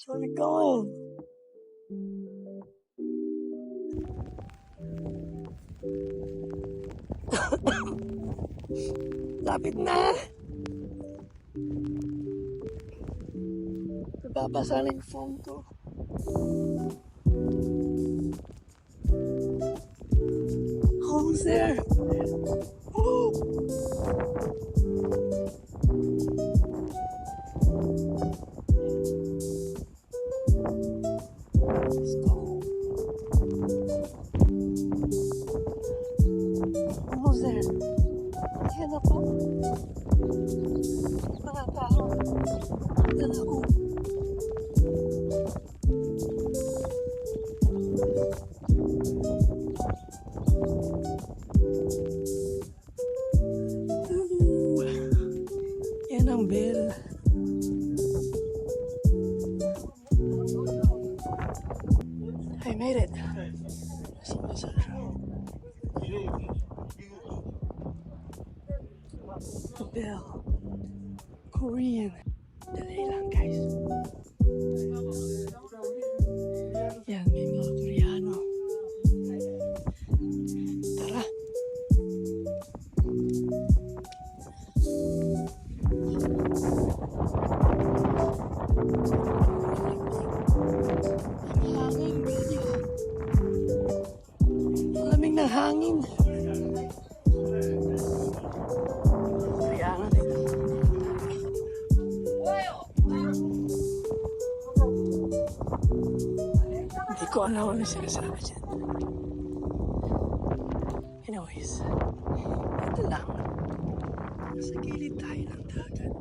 Where are we going? Lapit na! Nababasa na yung phone ko. Almost there! Woo! Let's go. Almost there. Ayan na po. Mga tao. Ayan ako. Yan ang bell. I made it. The bell. Korean. Dali lang guys. Yan, may mga Koreano. Tara. Hangin, video. Ang lamig ng hangin. Koreano dito. Hindi ko alam ano sinasabi dyan. Anyways, ito lang. Sa gilid tayo ng dagat.